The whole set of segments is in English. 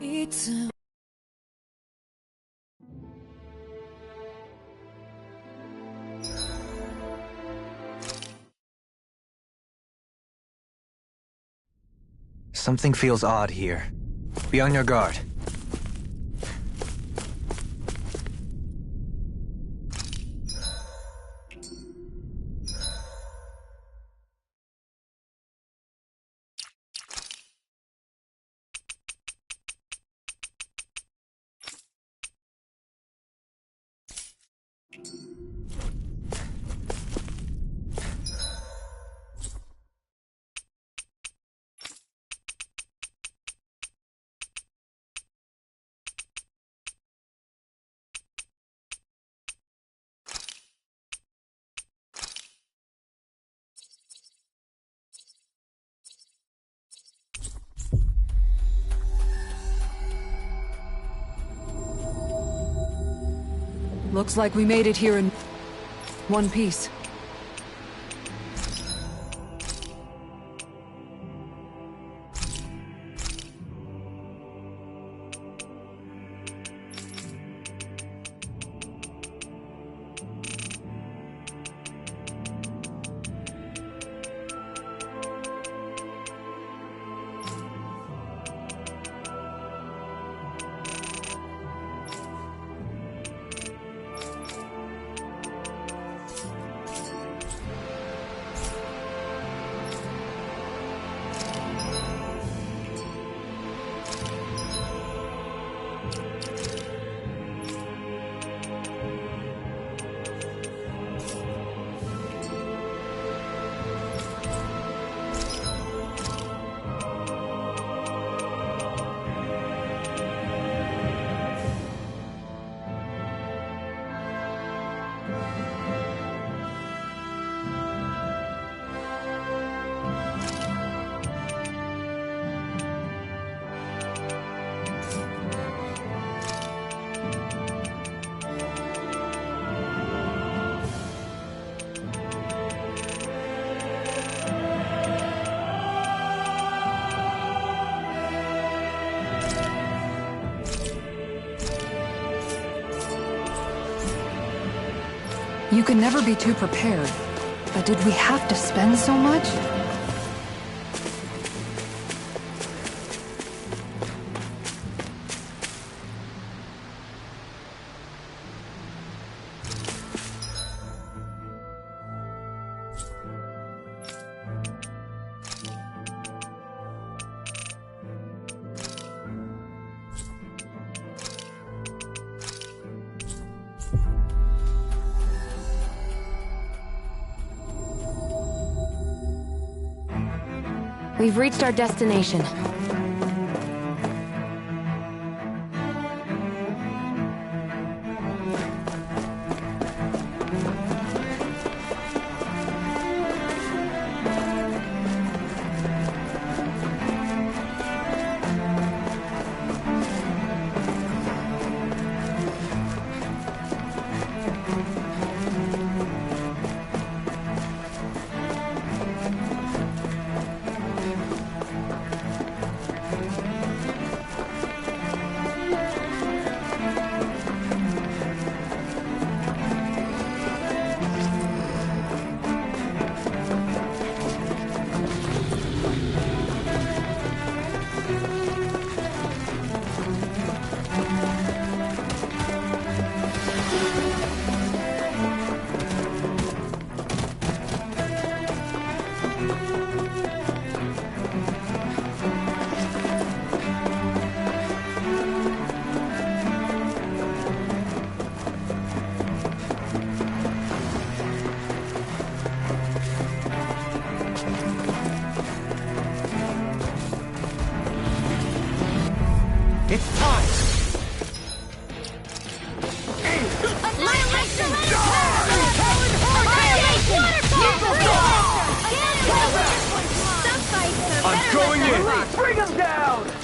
いつ Something feels odd here. Be on your guard. Looks like we made it here in one piece. You can never be too prepared. But did we have to spend so much? We've reached our destination. It's time! I'm going in! Bring him down!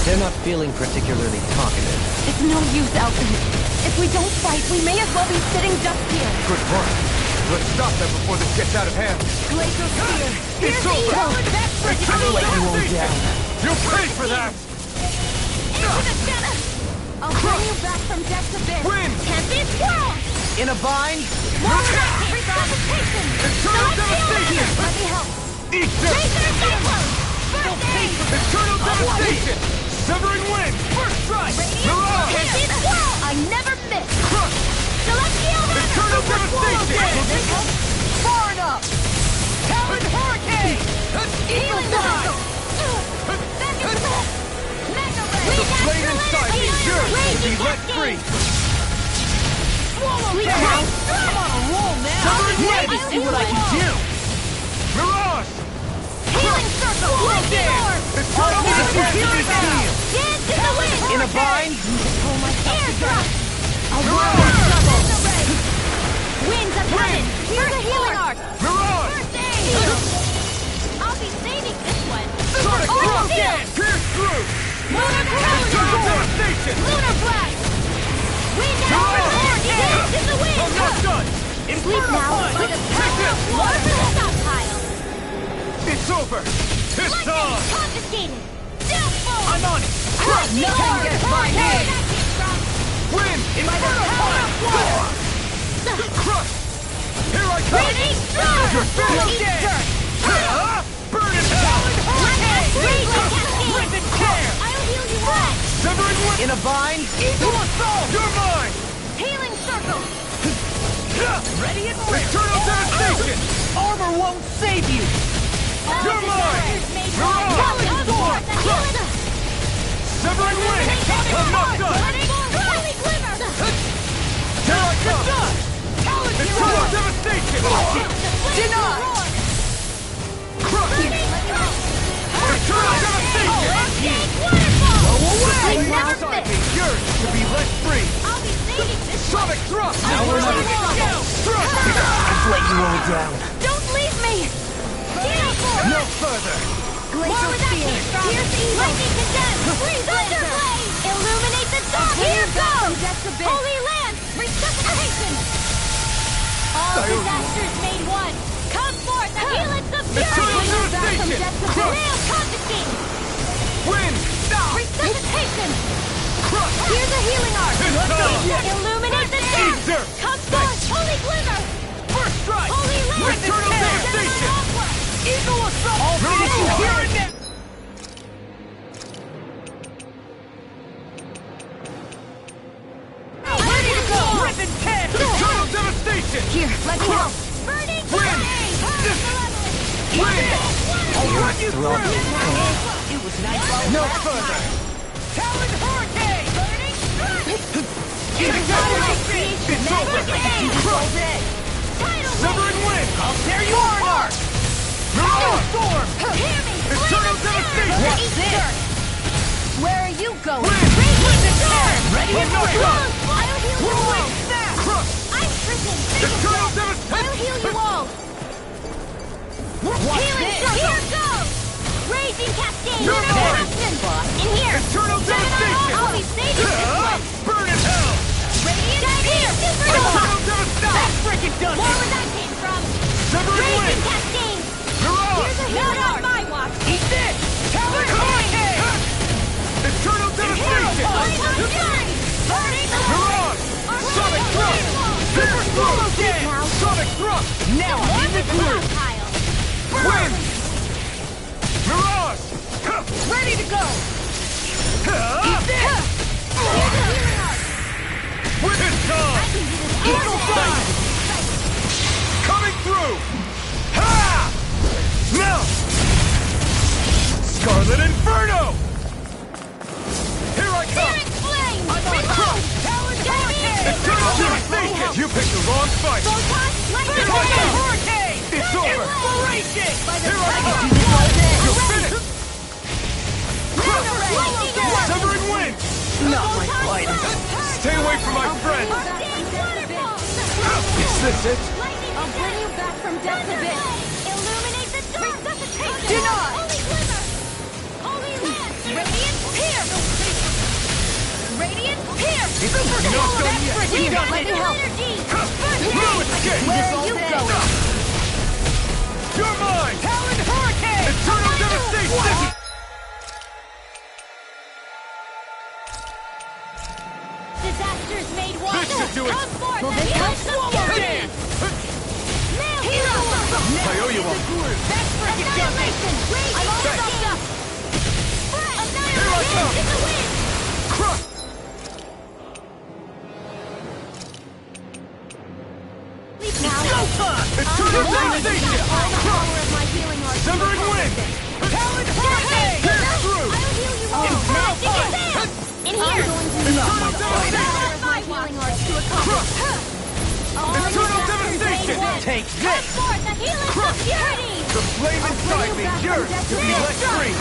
They're not feeling particularly talkative. It's no use, Alchemy. If we don't fight, we may as well be sitting ducks here. Good point. Let's stop them before this gets out of hand. Glacial Spear. It's over. It's I'll let you all down. You'll pay for that! Into the center. I'll bring you back from depths abyss. Win! Can't be squirrels. In a bind? More resuscitation. Eternal devastation! Let me help. Eat this! Laser cyclone. First aid. Eternal devastation! Severing wind! First strike! Mirage! Can't be squirrels. I never miss. Crush! Celestial Runner. Eternal devastation! Far enough. Talon Hurricane! Healing circle. Second breath. Mega ray. The flame inside me yearns to be let free! Swallow down. I'm on a roll now. Severing wind! Let me see what I can do. Mirage! Healing circle. Lightning orb. Eternal devastation! Dance in the wind. In a bind? Air drop. Mirage! Mega ray. Winds of heaven. Here's a healing arc. Mirage! First aid. I'll be saving this one. Sonic Oh, Thrust! yeah. Pierce through! Lunar Eternal blast. devastation! Lunar blast. Wind Mirage. out. Dance in the wind. I'm not done! Sleep Inferno now punch! by the Take power this! of water from the stockpile. It's over! It's Lightning on! confiscated. Downfall. I'm on it! Nothing gets by me. Win! Inferno punch! Crush! Here I come! Ready? Strong. You're finished! Eat dirt. Burn in hell! Rip and tear. I'll heal you up. Severing wind! In a bind? Eagle assault! You're mine! Healing circle. Ready and ready! Eternal devastation! Armor won't save you! You're mine! Mirage. Severing wind! I'm not done! Holy glimmer. Here I come! Eternal devastation! Deny. Crush! Eternal devastation! I Flame never inside me miss. yearns to be let free! I'll be saving this one. Sonic thrust! Now we're not down! Thrust! Let you all down. Don't leave me. No further! Glacial Spear. Pierce evil. Lightning condemn. Thunder blade. Illuminate the dark. Here goes. Holy Lance. Resuscitation. All disasters made one. Come forth and heal its Eternal devastation. Crush! Nail confiscated. Wind! Resuscitation. Crush! Here's a healing arc. It's on! Illuminate the Eat dark. dirt! Come forth. Holy glimmer. First strike! Holy Lance. Eternal devastation! Eagle assault. All finish you here and now! Ready to go. Rip and tear! Eternal devastation! Here, let me help. Burning Wind! Wind! I'll run you through! It was nice. No further! Talon Hurricane! Burning It's over! Crush! Severing wind! I'll tear you apart! Mirage! Storm! Hear me! Eternal devastation! What's this? Where are you going? Wind! Wind and storm! Ready and ready! I'll heal you all! Crush! I'm stricken! Eternal I'll devastation! heal you all! Healing circle! Here goes! Raging cascade! You're mine! In here! Eternal devastation! I'll be saving this one! Burn in hell! Radiant here! Supernova! Eternal devastation! That's freaking done! More where that came from! Severing Raging wind! cascade! Mirage! Here's a healing arc! My watch! Eat this! Talon Hurricane! Eternal devastation! Burning! Mirage! Sonic thrust! Super thrust! Sonic thrust! Now I'm in the groove! Wind! Mirage! Ready to go! Eat this! Here's a healing arc! Wind is gone! Eagle fly! Coming through! Ha! Now! Scarlet Inferno! Here I come! Phoenix flame! I'm on Reload! crush! Talon Hurricane! Eternal devastation! You picked the wrong fight! Photon! Here I Lightning! come! Hurricane! It's over! Raging! Here I come! You're finished! Severing wind! Not my fight. Stay away from my friend! Is this it? I'll bring you back from depths abyss. Illuminate the dark. Resuscitation. Deny. Holy glimmer. Holy lance. Radiant. Here. Super not Soul done yet. Extra We Here, got let me it. help. First No aid. escape. Where are you going? You're mine! Talon Hurricane! Eternal devastation! Disasters made one. This should do it. Come forth Well, and they heal have some swallowed fury. it. Nail hero. I owe you one. That's freaking annihilation. I'm all sucked up. Annihilation in the wind. Crush! Leave now. Eternal devastation! All the power of my healing arts. Severing wind! Talon Hurricane! Pierce through! I'll heal you all. In here. Eternal devastation! My healing arts to accomplish. Eternal devastation! Take Come this! forth the healing security. The flame inside me yearns to be let free!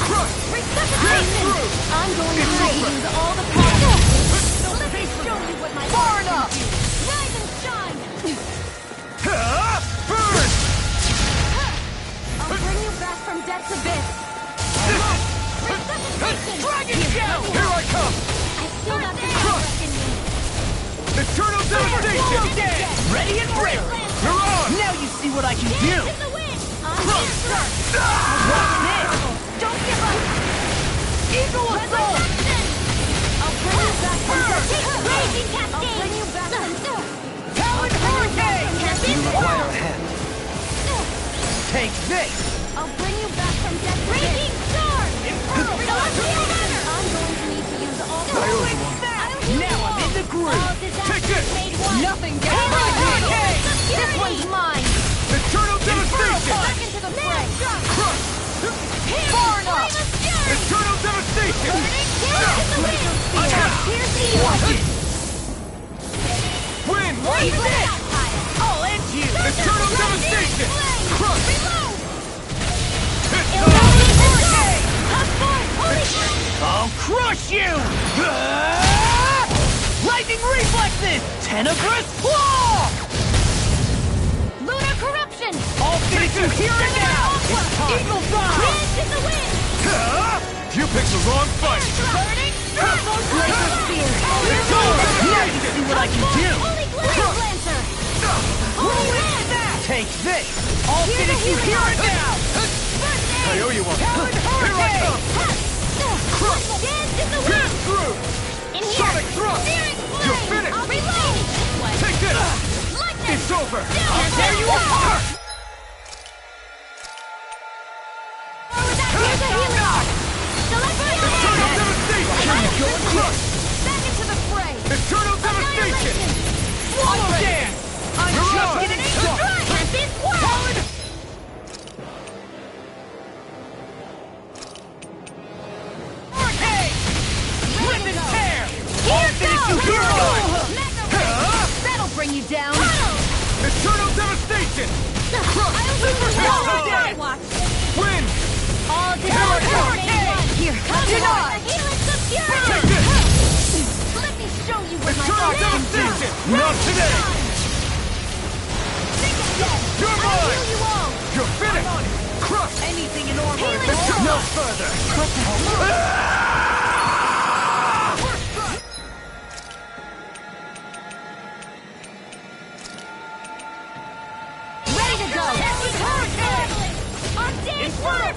Crush! Resuscitation. through. I'm going to It's need to over. use all the power. So let me show you what my Far arts can enough. do. Rise and shine. Burn! I'll bring you back from death's abyss. Resuscitation. Dragon Shell! Here I come! I still got the power in me. Eternal devastation! Ready and ready! You're on! Now you see what I can do! Dance in the wind. I'm here, sir. What's this? Don't give up. Eagle Assault! Resurrection. I'll bring you back from death's abyss. Raging cascade. I'll bring you back from Talon Hurricane! You require a hand. Take this! I'll bring you back from death's abyss. Raging sword. Infernal Celestial runner. I'm going to need to use all the Now I'm in the groove! Take this! Nothing gets by me! This one's mine. Eternal devastation! Back into the fray. Crush! Far enough! Eternal devastation! Win! I'll end you! Eternal devastation! Crush! I'll crush you! Lightning reflexes! Tenebrous claw! Lunar corruption. I'll finish you here and now! It's time! Eagle Dive! Wind in the wind. You picked the wrong fight! Burning Laser spear! It's over! Now you see what I can do! Holy Glare Lancer. Holy Land. Take this! I'll finish you here and now! I owe you one! Talon Here I come! Dance in the Pierce wind. through! In here. Sonic thrust! Searing flame. You're finished! I'll reload. Take this! Lightning. It's over! I'll tear you apart. Here's a healing arc. Eternal devastation! Crush! Back into the fray. Eternal devastation! Swallow dance! I'm You're just on. getting started! Can't be swallowed. Hurricane! Rip and tear! Here finish you goes. here and That'll bring you down. Eternal devastation! I watch. Win! All Hurricane. Here, Denied. healing Take security. this! Let me show you what my Eternal arts can do. devastation! Not today! You're I'll mine! heal you all. You're finished! Crush! Anything in armor is Healing better. wall. No further! Ready to go. On dance word.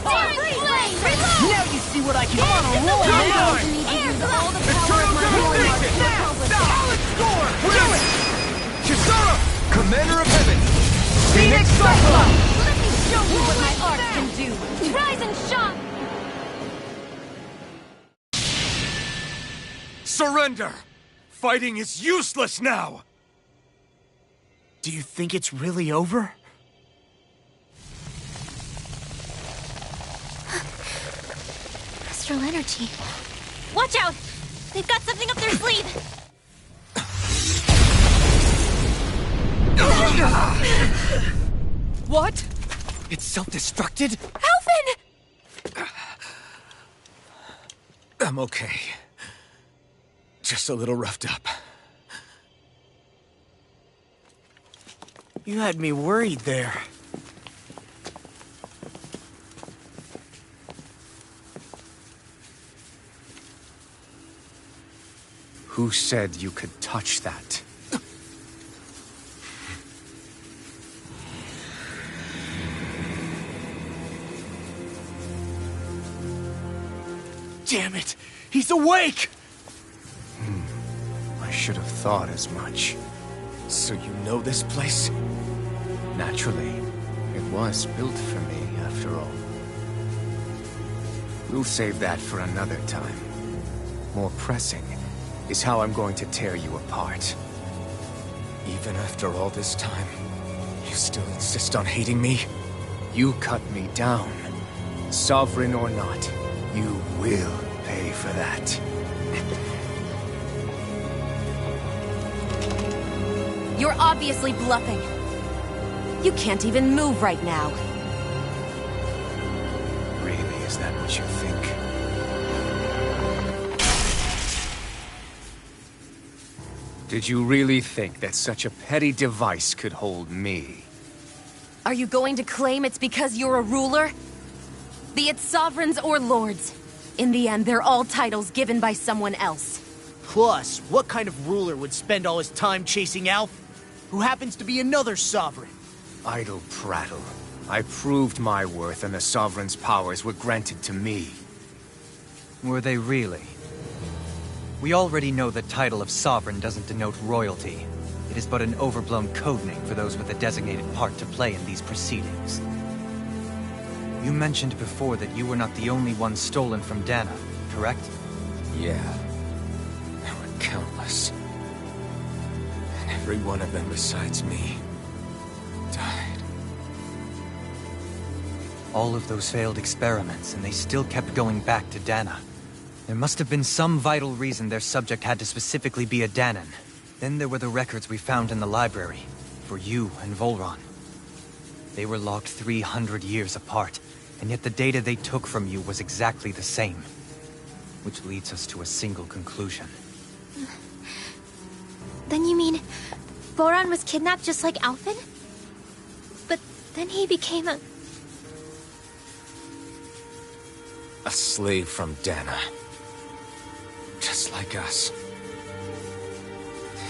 Now you see what I can do! Roll You're now. mine. Need to use all the power Eternal of my healing arts to devastation! accomplish it. Talon score! Do it! Kisara! Commander of Heaven! Phoenix Cyclops! Let me show you what my arts can do. Rise and shine. Surrender! Fighting is useless now! Do you think it's really over? Astral energy. Watch out! They've got something up their sleeve. What? It's self-destructed? Alphen! I'm okay. Just a little roughed up. You had me worried there. Who said you could touch that? Damn it! He's awake! I should have thought as much. So you know this place? Naturally, it was built for me, after all. We'll save that for another time. More pressing is how I'm going to tear you apart. Even after all this time, you still insist on hating me? You cut me down. Sovereign or not, you will pay for that. You're obviously bluffing. You can't even move right now. Really, is that what you think? Did you really think that such a petty device could hold me? Are you going to claim it's because you're a ruler? Be it sovereigns or lords. In the end, they're all titles given by someone else. Plus, what kind of ruler would spend all his time chasing Alf, who happens to be another sovereign? Idle prattle. I proved my worth and the Sovereign's powers were granted to me. Were they really? We already know the title of Sovereign doesn't denote royalty. It is but an overblown codename for those with a designated part to play in these proceedings. You mentioned before that you were not the only one stolen from Dana, correct? Yeah. There were countless. And every one of them besides me died. All of those failed experiments, and they still kept going back to Dana. There must have been some vital reason their subject had to specifically be a Danan. Then there were the records we found in the library, for you and Volron. They were logged 300 years apart, and yet the data they took from you was exactly the same. Which leads us to a single conclusion. Then you mean... Voron was kidnapped just like Alphen? But then he became a... A slave from Dana. Just like us.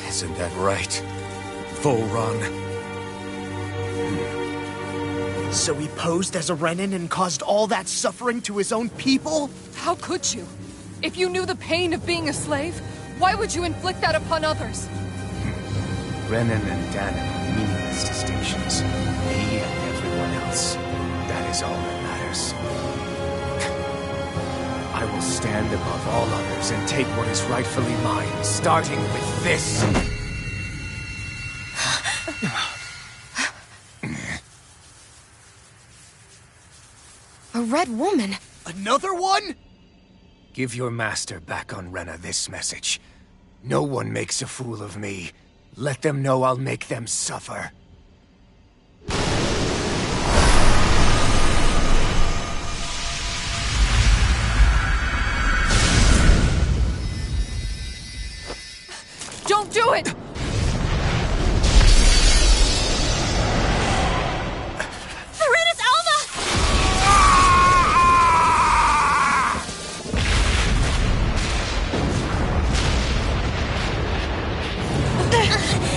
Isn't that right, Volron? So he posed as a Renan and caused all that suffering to his own people? How could you? If you knew the pain of being a slave, why would you inflict that upon others? Renan and Danan are meaningless distinctions. Me and everyone else. That is all that matters. I will stand above all others and take what is rightfully mine, starting with this. A red woman? Another one? Give your master back on Rena this message. No one makes a fool of me. Let them know I'll make them suffer. Don't do it! Serenus Alva!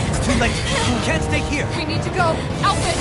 It's too late! You can't stay here! We need to go! Alphen!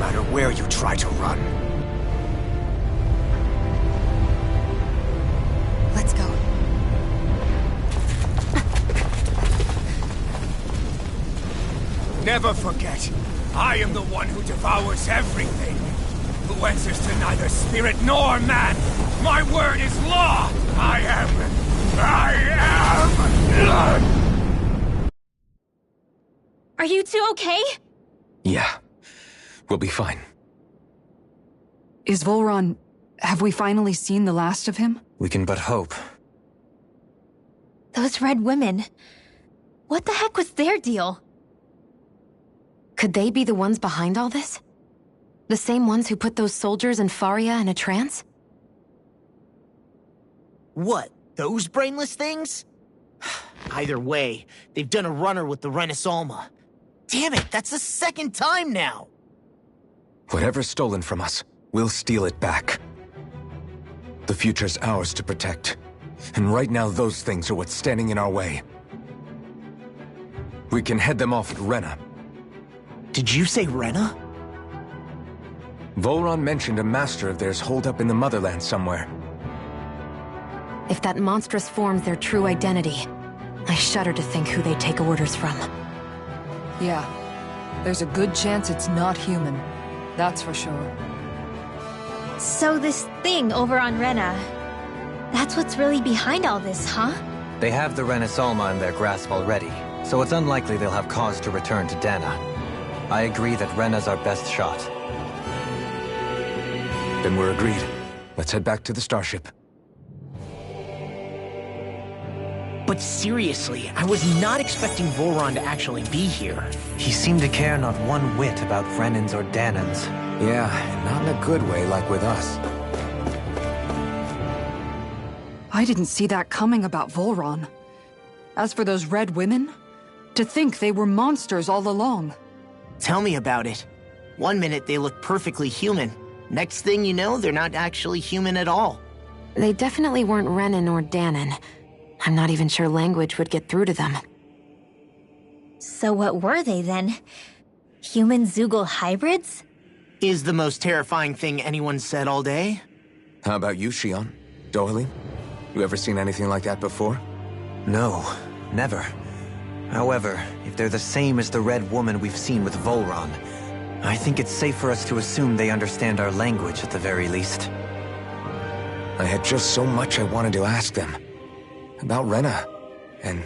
matter where you try to run. Let's go. Never forget, I am the one who devours everything. Who answers to neither spirit nor man. My word is law. I am. Are you two okay? Yeah, we'll be fine. Is Volron... Have we finally seen the last of him? We can but hope. Those red women. What the heck was their deal? Could they be the ones behind all this? The same ones who put those soldiers in Faria in a trance? What? Those brainless things? Either way, they've done a runner with the Renis Alma. Damn it, that's the second time now! Whatever's stolen from us, we'll steal it back. The future's ours to protect. And right now, those things are what's standing in our way. We can head them off at Rena. Did you say Rena? Volron mentioned a master of theirs holed up in the Motherland somewhere. If that monstrous form's their true identity, I shudder to think who they take orders from. Yeah. There's a good chance it's not human. That's for sure. So this thing over on Rena, that's what's really behind all this, huh? They have the Renis Alma in their grasp already, so it's unlikely they'll have cause to return to Dana. I agree that Rena's our best shot. Then we're agreed. Let's head back to the starship. But seriously, I was not expecting Volron to actually be here. He seemed to care not one whit about Renans or Danans. Yeah, and not in a good way like with us. I didn't see that coming about Volron. As for those red women, to think they were monsters all along. Tell me about it. One minute they look perfectly human. Next thing you know, they're not actually human at all. They definitely weren't Renan or Danan. I'm not even sure language would get through to them. So what were they then? Human Zoogle hybrids? Is the most terrifying thing anyone said all day? How about you, Shion? Dohalim? You ever seen anything like that before? No, never. However, if they're the same as the Red Woman we've seen with Volron, I think it's safe for us to assume they understand our language at the very least. I had just so much I wanted to ask them. About Rena, and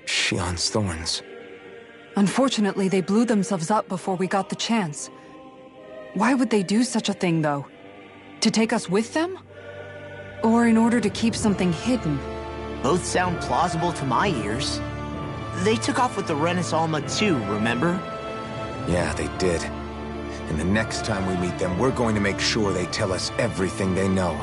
Shion's thorns. Unfortunately, they blew themselves up before we got the chance. Why would they do such a thing, though? To take us with them? Or in order to keep something hidden? Both sound plausible to my ears. They took off with the Renis Alma too, remember? Yeah, they did. And the next time we meet them, we're going to make sure they tell us everything they know.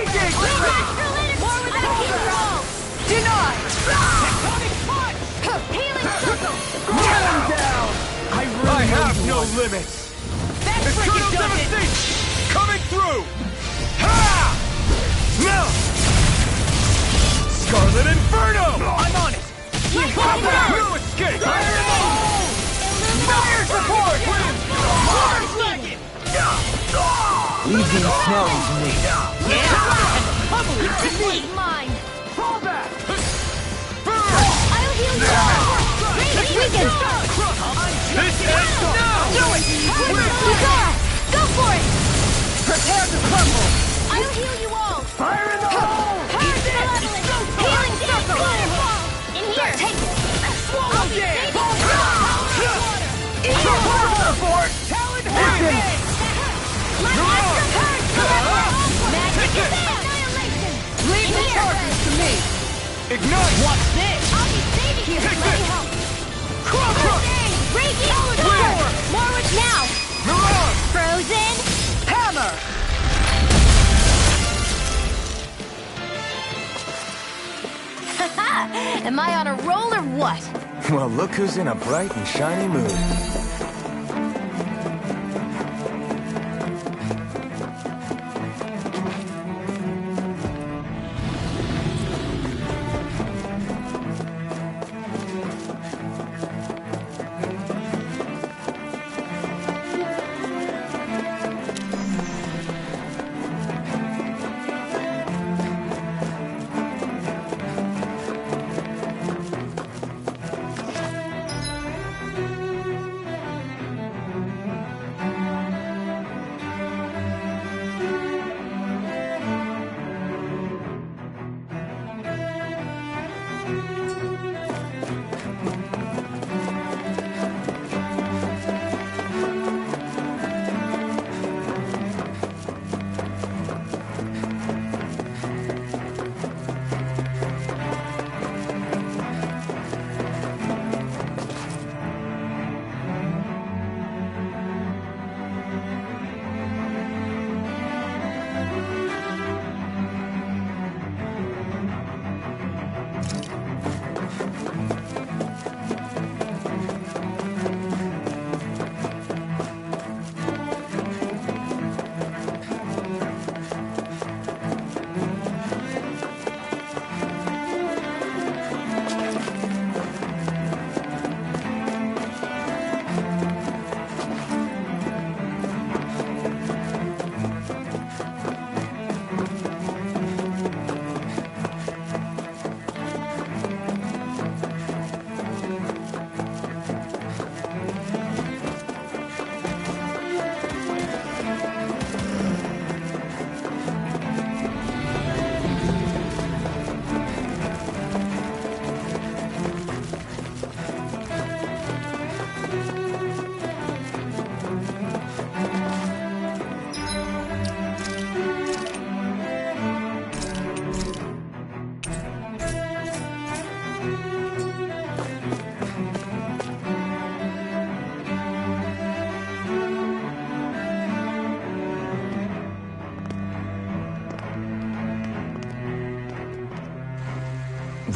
Engage! More without control! Denied! Tectonic punch! Healing circle! Down! I have no limits! That's Eternal devastation! Coming through! Ha! No! Scarlet Inferno! I'm on it! No escape! Fire in the hole! Fire support! Leave the ensnaring to me. This one's mine! Fall back! I'll heal you all! Weaken! This ends now! Do it! Kuzara! Go for it! Prepare to crumble! I'll heal you all! Fire in the hole! Healing circle! In here! Take it! I'll be saving you! Support! Talon Hand! Magic annihilation! Leave the charges to me! Ignite! What's this? I'll be saving you! Take Let me this! help! Crush! Reiki! Clear! Morwich now! Mirage! Frozen! Hammer! Am I on a roll or what? Well, look who's in a bright and shiny mood.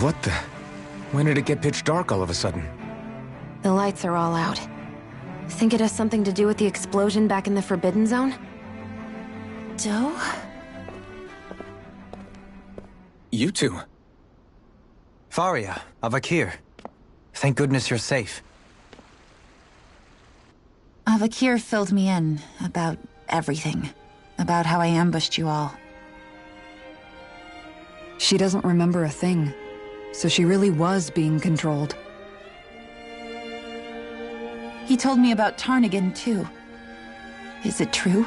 What the? When did it get pitch dark all of a sudden? The lights are all out. Think it has something to do with the explosion back in the Forbidden Zone? Doe? You two. Faria, Avakir. Thank goodness you're safe. Avakir filled me in about everything. About how I ambushed you all. She doesn't remember a thing, so she really was being controlled. He told me about Tarnigan, too. Is it true?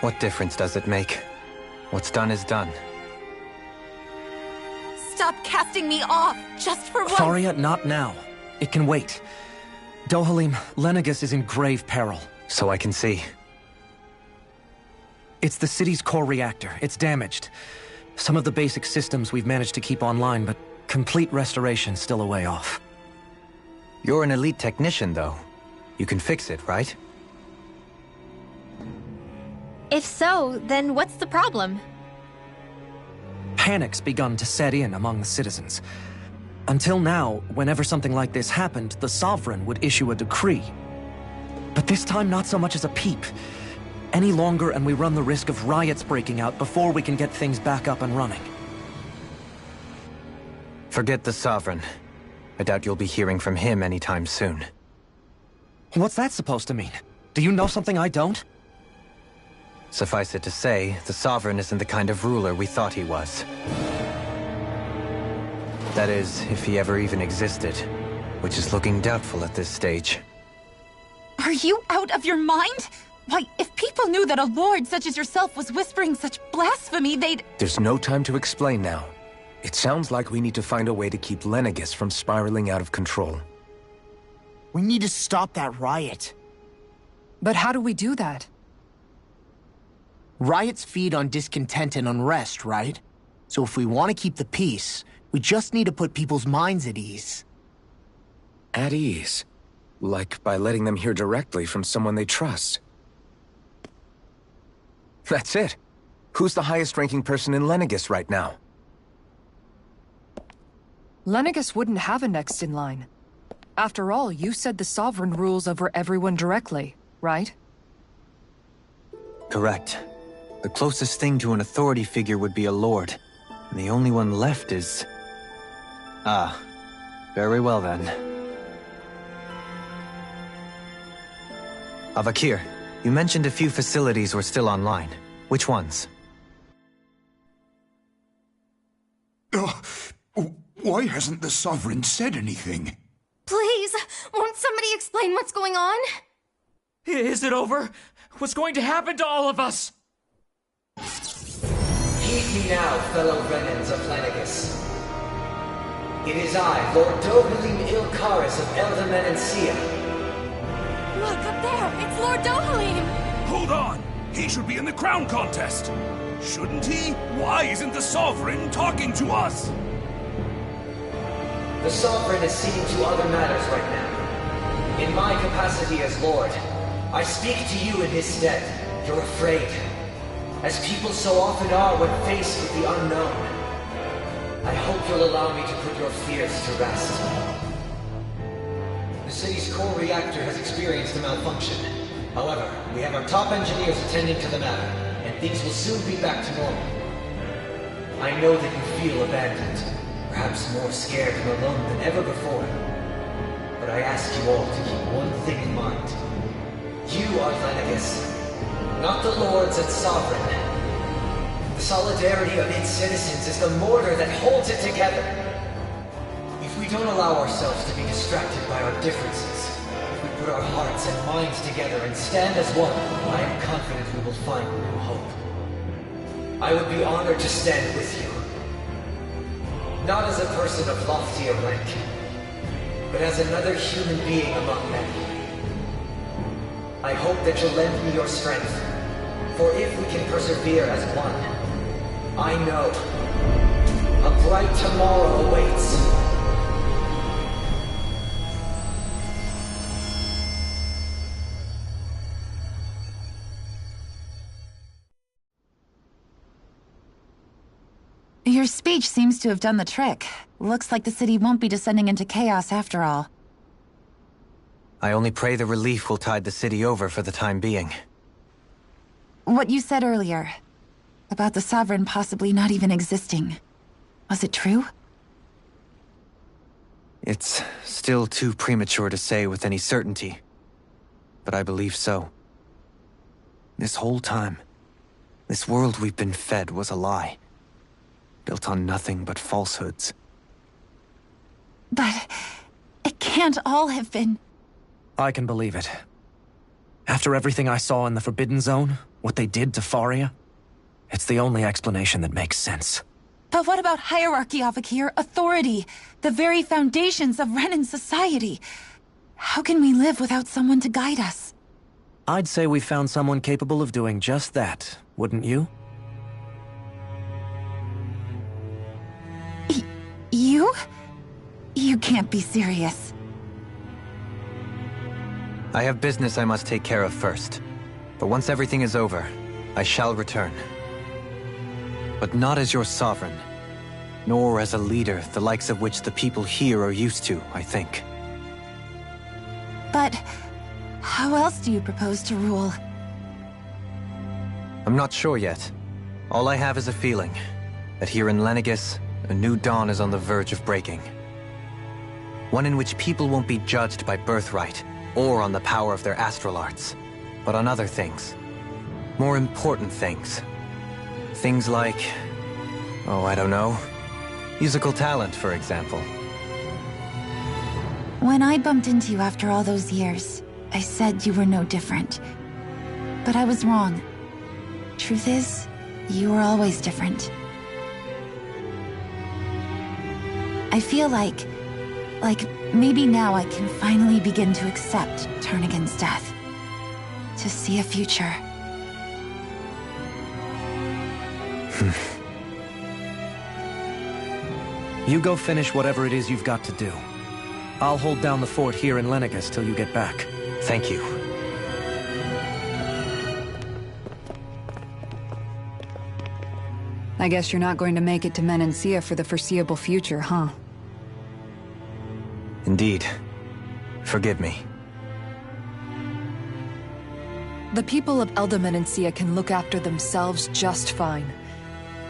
What difference does it make? What's done is done. Stop casting me off, just for once! Faria, not now. It can wait. Dohalim, Lenegus is in grave peril. So I can see. It's the city's core reactor. It's damaged. Some of the basic systems we've managed to keep online, but complete restoration's still a way off. You're an elite technician, though. You can fix it, right? If so, then what's the problem? Panic's begun to set in among the citizens. Until now, whenever something like this happened, the Sovereign would issue a decree. But this time, not so much as a peep. Any longer, and we run the risk of riots breaking out before we can get things back up and running. Forget the Sovereign. I doubt you'll be hearing from him anytime soon. What's that supposed to mean? Do you know something I don't? Suffice it to say, the Sovereign isn't the kind of ruler we thought he was. That is, if he ever even existed, which is looking doubtful at this stage. Are you out of your mind? Why, if people knew that a lord such as yourself was whispering such blasphemy, they'd... There's no time to explain now. It sounds like we need to find a way to keep Lenegis from spiraling out of control. We need to stop that riot. But how do we do that? Riots feed on discontent and unrest, right? So if we want to keep the peace, we just need to put people's minds at ease. At ease? Like by letting them hear directly from someone they trust. That's it. Who's the highest-ranking person in Lenegis right now? Lenegis wouldn't have a next in line. After all, you said the Sovereign rules over everyone directly, right? Correct. The closest thing to an authority figure would be a lord. And the only one left is... Ah. Very well then. Avakir, you mentioned a few facilities were still online. Which ones? Why hasn't the Sovereign said anything? Please, won't somebody explain what's going on? Is it over? What's going to happen to all of us? Heed me now, fellow Renans of Lenegis. It is I, Lord Dohalim Ilkaris of Eldaman and Sia. Look, up there! It's Lord Dohalim! Hold on! He should be in the crown contest! Shouldn't he? Why isn't the Sovereign talking to us? The Sovereign is seeing to other matters right now. In my capacity as Lord, I speak to you in his stead. You're afraid. As people so often are when faced with the unknown. I hope you'll allow me to put your fears to rest. The city's core reactor has experienced a malfunction. However, we have our top engineers attending to the matter, and things will soon be back to normal. I know that you feel abandoned, perhaps more scared and alone than ever before. But I ask you all to keep one thing in mind. You are Lenegis, not the lords and sovereign. The solidarity of its citizens is the mortar that holds it together. If we don't allow ourselves to be distracted by our differences, if we put our hearts and minds together and stand as one, I am confident we will find new hope. I would be honored to stand with you. Not as a person of loftier rank, but as another human being among many. I hope that you'll lend me your strength, for if we can persevere as one, I know a bright tomorrow awaits. Your speech seems to have done the trick. Looks like the city won't be descending into chaos after all. I only pray the relief will tide the city over for the time being. What you said earlier, about the Sovereign possibly not even existing, was it true? It's still too premature to say with any certainty, but I believe so. This whole time, this world we've been fed was a lie, built on nothing but falsehoods. But it can't all have been... I can believe it. After everything I saw in the Forbidden Zone, what they did to Faria, it's the only explanation that makes sense. But what about hierarchy, Avakir? Authority? The very foundations of Renan society? How can we live without someone to guide us? I'd say we found someone capable of doing just that, wouldn't you? You? You can't be serious. I have business I must take care of first. But once everything is over, I shall return. But not as your sovereign, nor as a leader the likes of which the people here are used to, I think. But how else do you propose to rule? I'm not sure yet. All I have is a feeling that here in Lenegis, a new dawn is on the verge of breaking. One in which people won't be judged by birthright or on the power of their astral arts, but on other things. More important things. Things like, oh, I don't know, musical talent, for example. When I bumped into you after all those years, I said you were no different. But I was wrong. Truth is, you were always different. I feel like maybe now I can finally begin to accept Turnagain's death. To see a future. You go finish whatever it is you've got to do. I'll hold down the fort here in Lenegis till you get back. Thank you. I guess you're not going to make it to Menancia for the foreseeable future, huh? Indeed. Forgive me. The people of Elda Menancia can look after themselves just fine.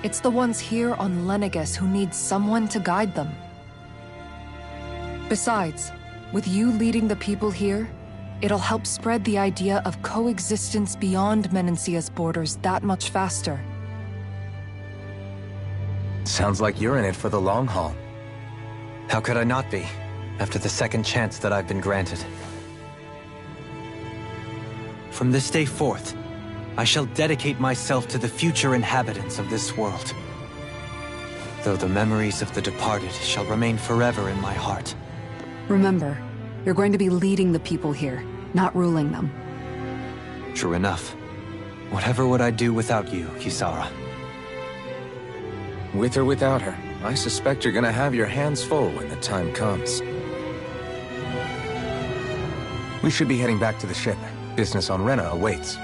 It's the ones here on Lenegis who need someone to guide them. Besides, with you leading the people here, it'll help spread the idea of coexistence beyond Menancia's borders that much faster. Sounds like you're in it for the long haul. How could I not be, after the second chance that I've been granted? From this day forth, I shall dedicate myself to the future inhabitants of this world. Though the memories of the departed shall remain forever in my heart. Remember, you're going to be leading the people here, not ruling them. True enough. Whatever would I do without you, Kisara? With or without her, I suspect you're gonna have your hands full when the time comes. We should be heading back to the ship. Business on Rena awaits.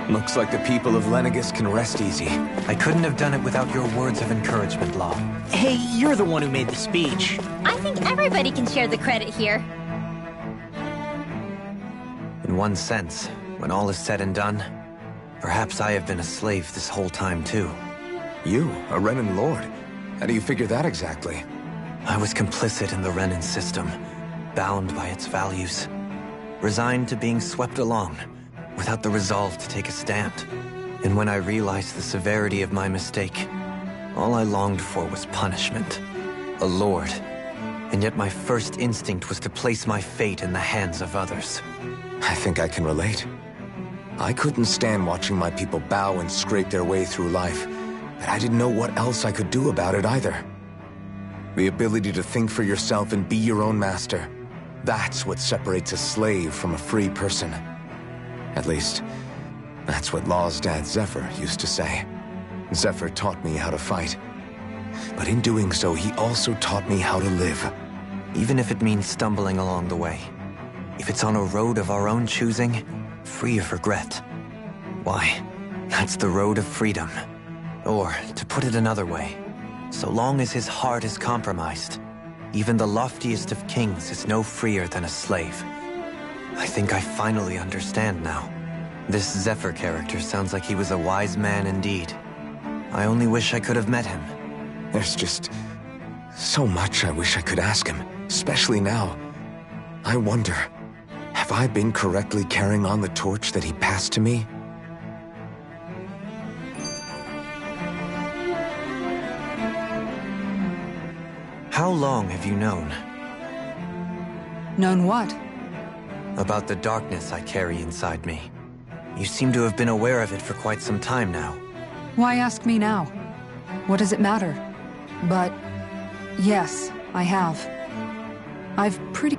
Looks like the people of Lenegis can rest easy. I couldn't have done it without your words of encouragement, Law. Hey, you're the one who made the speech. I think everybody can share the credit here. In one sense, when all is said and done, perhaps I have been a slave this whole time too. You, a Renan Lord? How do you figure that exactly? I was complicit in the Renan system, bound by its values, resigned to being swept along, without the resolve to take a stand. And when I realized the severity of my mistake, all I longed for was punishment. A lord. And yet my first instinct was to place my fate in the hands of others. I think I can relate. I couldn't stand watching my people bow and scrape their way through life, but I didn't know what else I could do about it either. The ability to think for yourself and be your own master, that's what separates a slave from a free person. At least, that's what Law's dad Zephyr used to say. Zephyr taught me how to fight. But in doing so, he also taught me how to live. Even if it means stumbling along the way. If it's on a road of our own choosing, free of regret. Why, that's the road of freedom. Or, to put it another way, so long as his heart is compromised, even the loftiest of kings is no freer than a slave. I think I finally understand now. This Zephyr character sounds like he was a wise man indeed. I only wish I could have met him. There's just so much I wish I could ask him, especially now. I wonder, have I been correctly carrying on the torch that he passed to me? How long have you known? Known what? About the darkness I carry inside me. You seem to have been aware of it for quite some time now. Why ask me now? What does it matter? But yes, I have. I've pretty...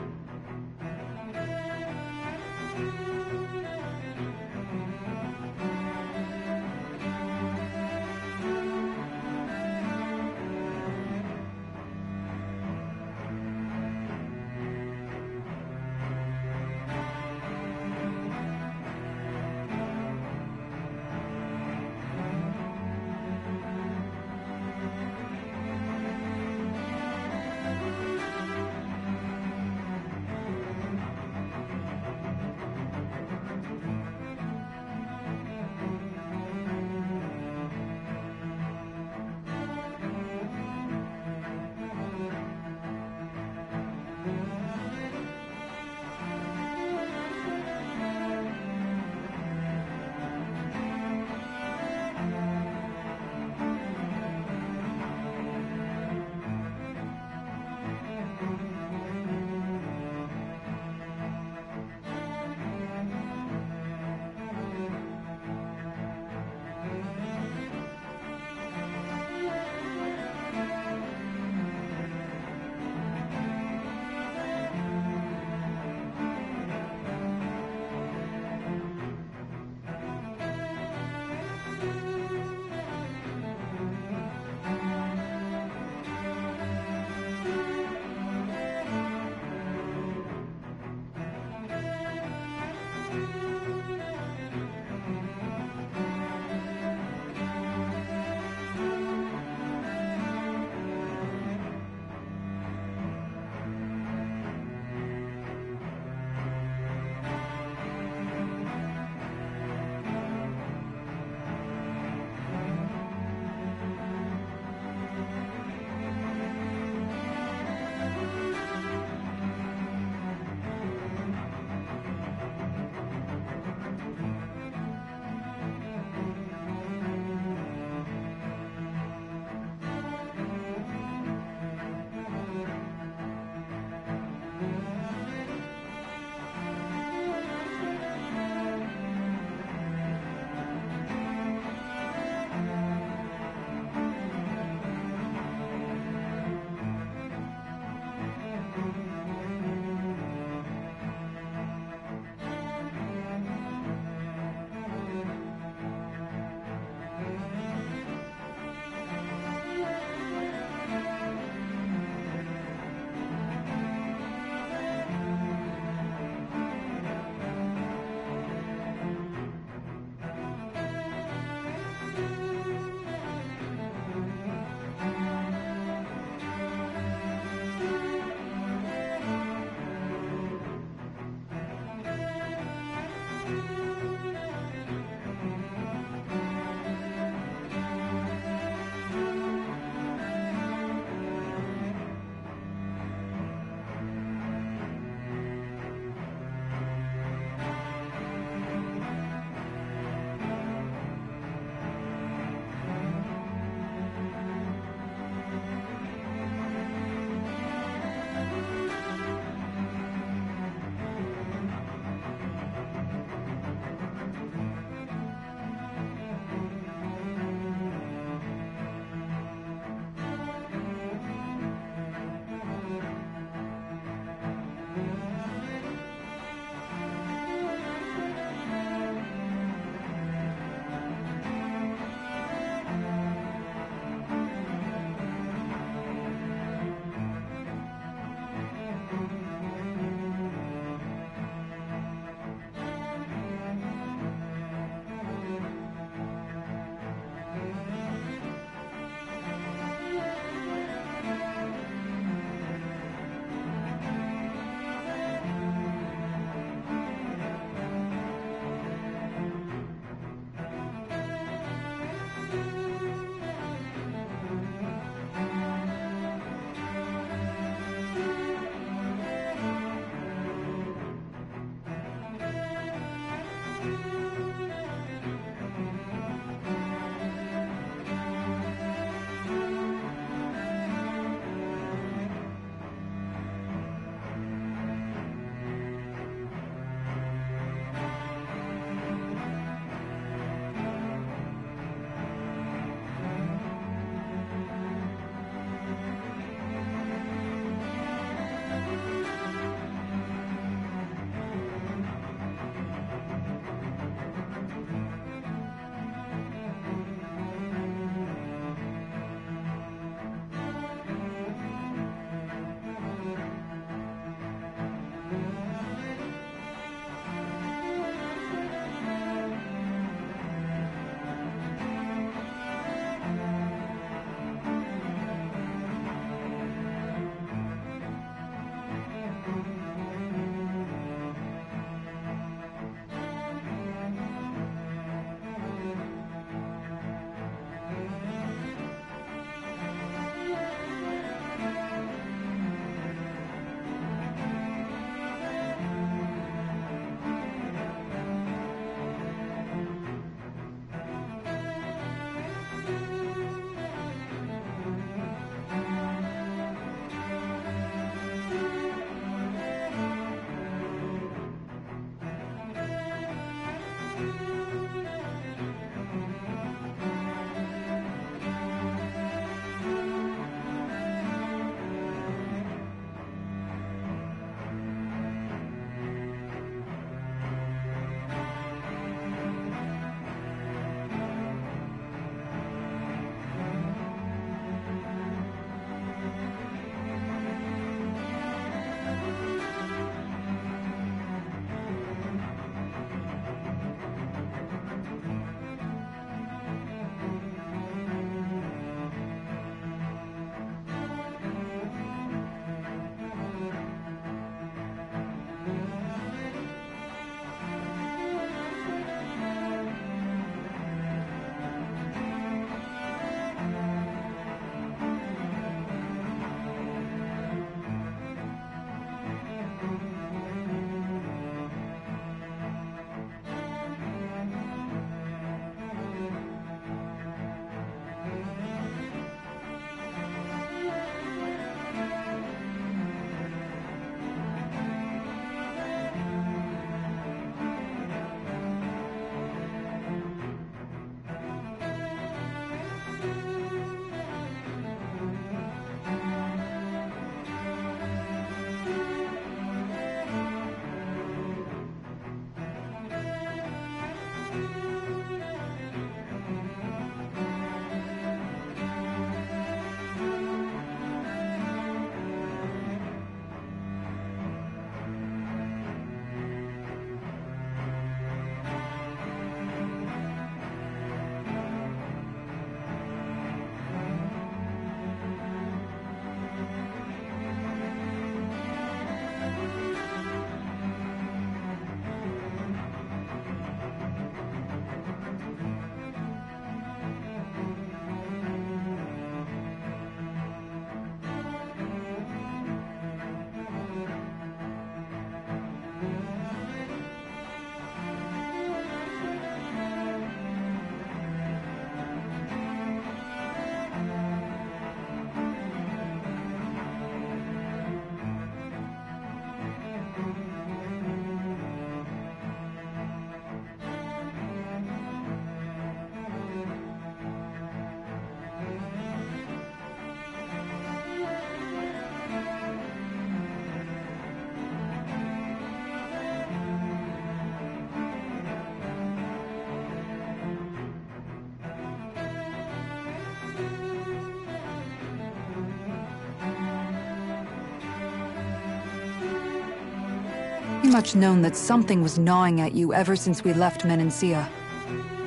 pretty much known that something was gnawing at you ever since we left Menancia.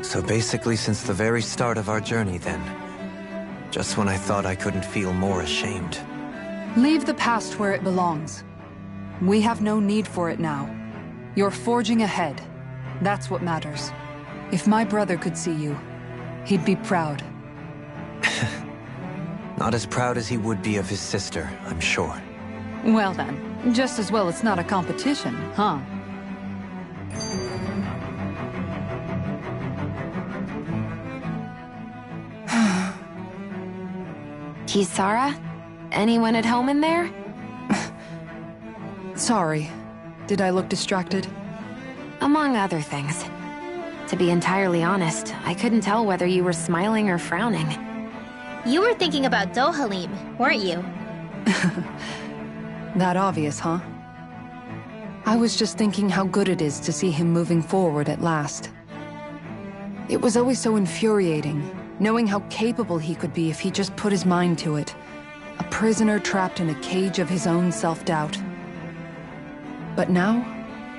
So basically since the very start of our journey then. Just when I thought I couldn't feel more ashamed. Leave the past where it belongs. We have no need for it now. You're forging ahead. That's what matters. If my brother could see you, he'd be proud. Not as proud as he would be of his sister, I'm sure. Well then, just as well it's not a competition, huh? Kisara? Anyone at home in there? Sorry. Did I look distracted? Among other things. To be entirely honest, I couldn't tell whether you were smiling or frowning. You were thinking about Dohalim, weren't you? That obvious, huh? I was just thinking how good it is to see him moving forward at last. It was always so infuriating, knowing how capable he could be if he just put his mind to it. A prisoner trapped in a cage of his own self-doubt. But now,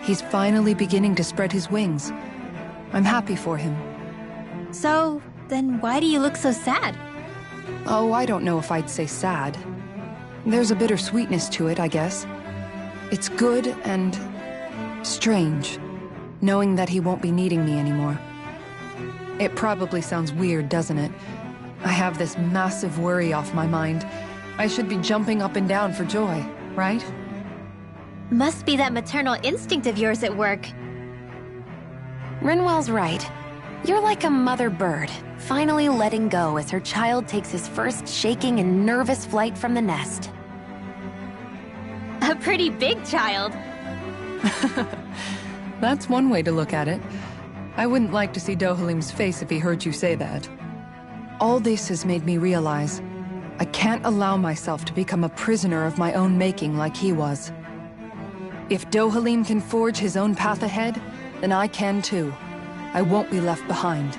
he's finally beginning to spread his wings. I'm happy for him. So, then why do you look so sad? Oh, I don't know if I'd say sad. There's a bittersweetness to it, I guess. It's good and strange, knowing that he won't be needing me anymore. It probably sounds weird, doesn't it? I have this massive worry off my mind. I should be jumping up and down for joy, right? Must be that maternal instinct of yours at work. Rinwell's right. You're like a mother bird, finally letting go as her child takes his first shaking and nervous flight from the nest. A pretty big child. That's one way to look at it. I wouldn't like to see Dohalim's face if he heard you say that. All this has made me realize I can't allow myself to become a prisoner of my own making like he was. If Dohalim can forge his own path ahead, then I can too. I won't be left behind.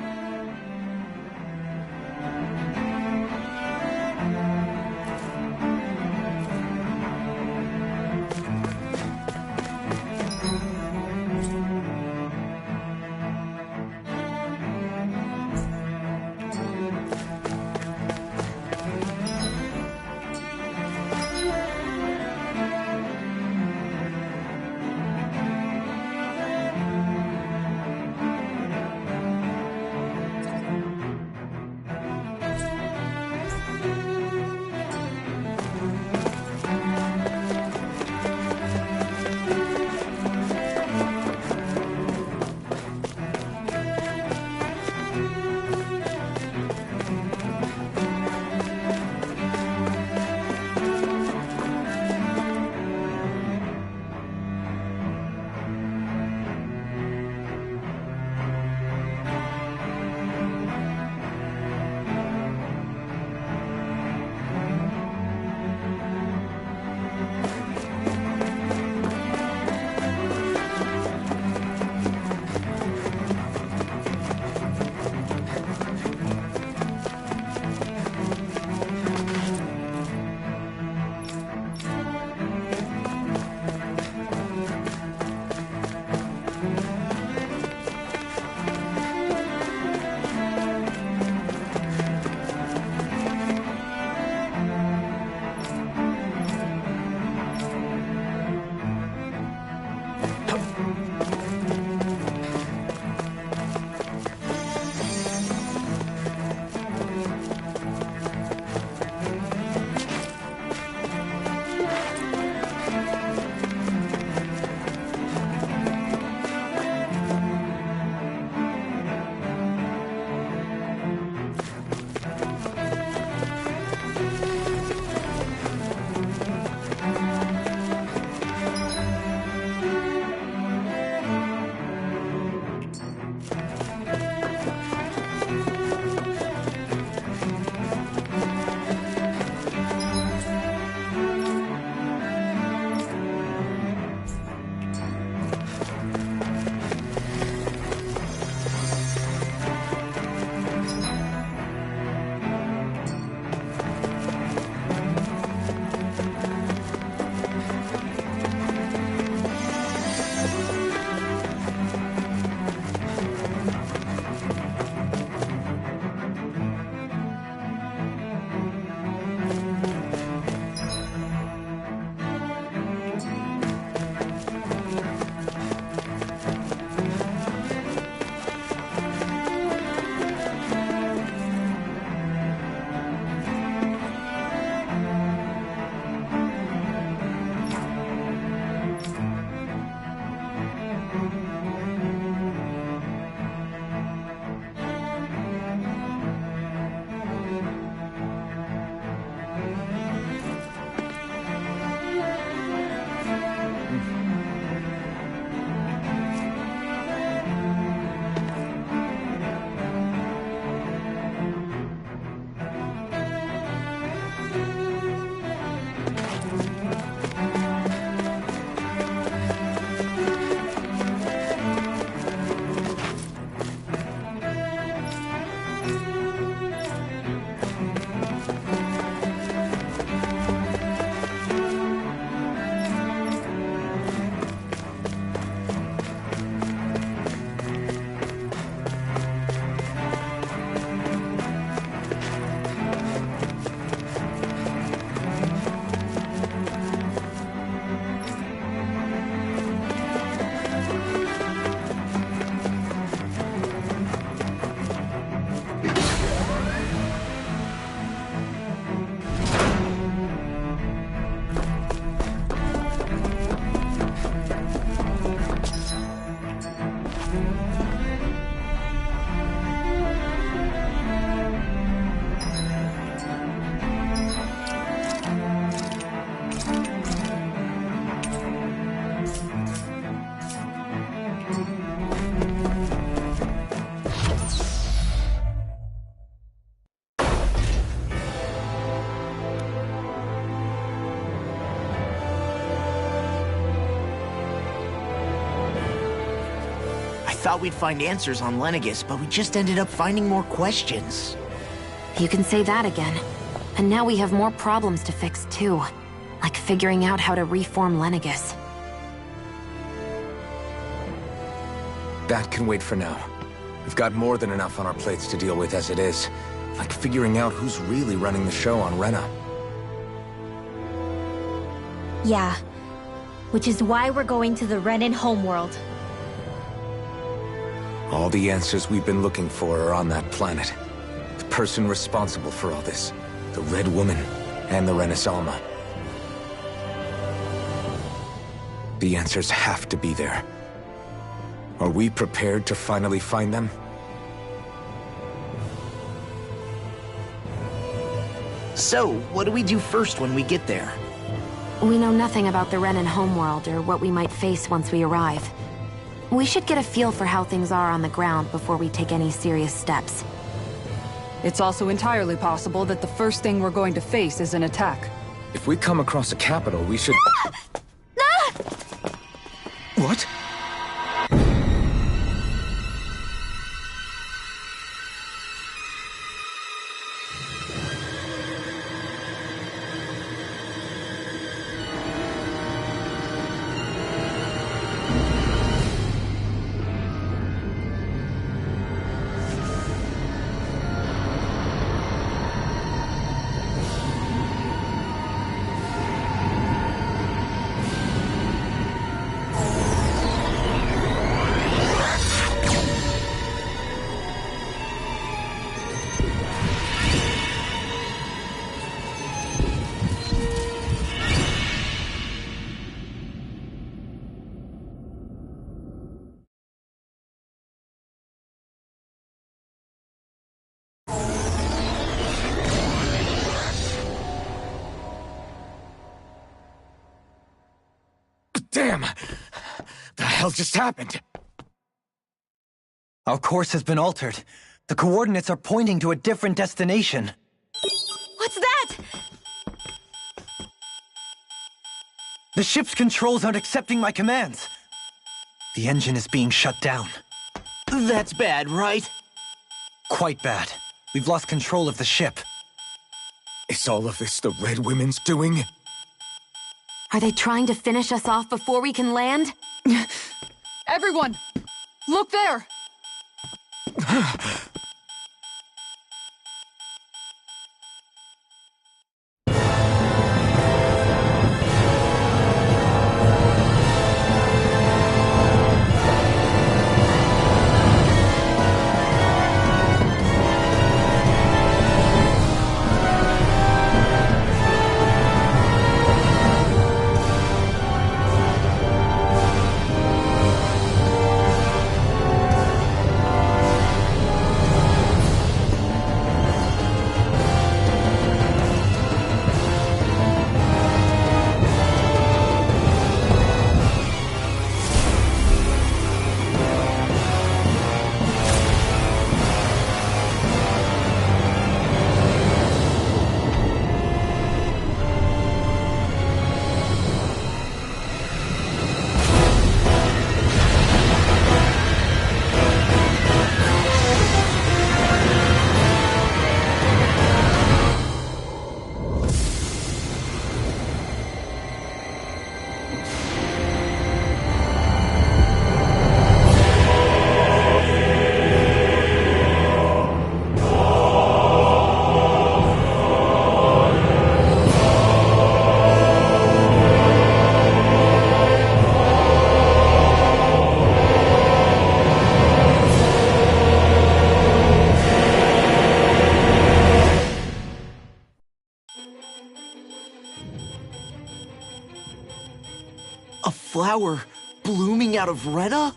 thought we'd find answers on Lenegis, but we just ended up finding more questions. You can say that again. And now we have more problems to fix too. Like figuring out how to reform Lenegis. That can wait for now. We've got more than enough on our plates to deal with as it is. Like figuring out who's really running the show on Rena. Yeah. Which is why we're going to the Renan homeworld. All the answers we've been looking for are on that planet. The person responsible for all this. The Red Woman and the Renis Alma. The answers have to be there. Are we prepared to finally find them? So, what do we do first when we get there? We know nothing about the Renan homeworld or what we might face once we arrive. We should get a feel for how things are on the ground before we take any serious steps. It's also entirely possible that the first thing we're going to face is an attack. If we come across a capital, we should... What? Damn! The hell just happened? Our course has been altered. The coordinates are pointing to a different destination. What's that? The ship's controls aren't accepting my commands. The engine is being shut down. That's bad, right? Quite bad. We've lost control of the ship. Is all of this the Red Women's doing? Are they trying to finish us off before we can land? Everyone! Look there! Flower blooming out of Rena?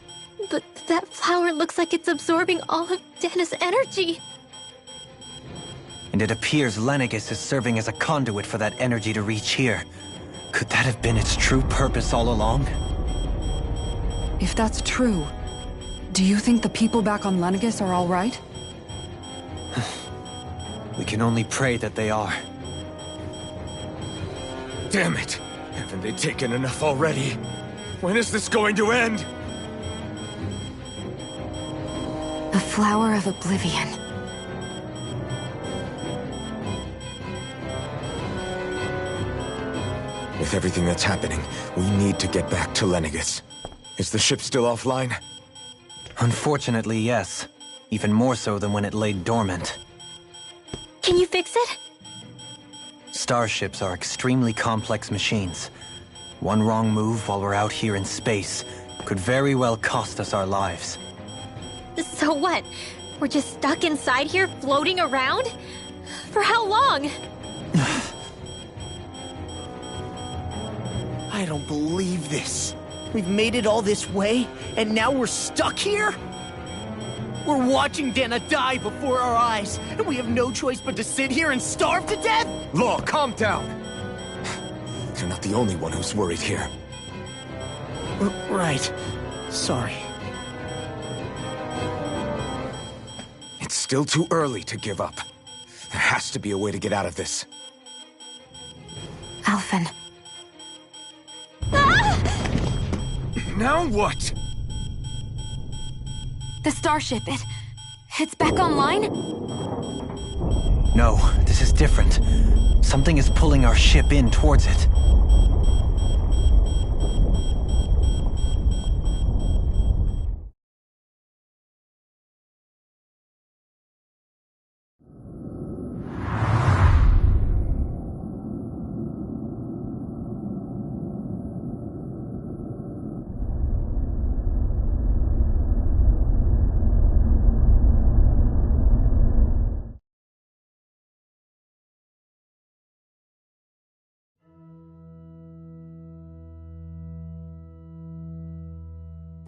But that flower looks like it's absorbing all of Dana's energy. And it appears Lenegis is serving as a conduit for that energy to reach here. Could that have been its true purpose all along? If that's true, do you think the people back on Lenegis are all right? We can only pray that they are. Damn it! Haven't they taken enough already? When is this going to end? Flower of Oblivion. With everything that's happening, we need to get back to Lenegis. Is the ship still offline? Unfortunately, yes. Even more so than when it lay dormant. Can you fix it? Starships are extremely complex machines. One wrong move while we're out here in space could very well cost us our lives. So what? We're just stuck inside here, floating around? For how long? I don't believe this. We've made it all this way, and now we're stuck here? We're watching Dana die before our eyes, and we have no choice but to sit here and starve to death? Law, calm down! You're not the only one who's worried here. Right. Sorry. It's still too early to give up. There has to be a way to get out of this. Alphen. Now what? The starship, it's back online? No, this is different. Something is pulling our ship in towards it.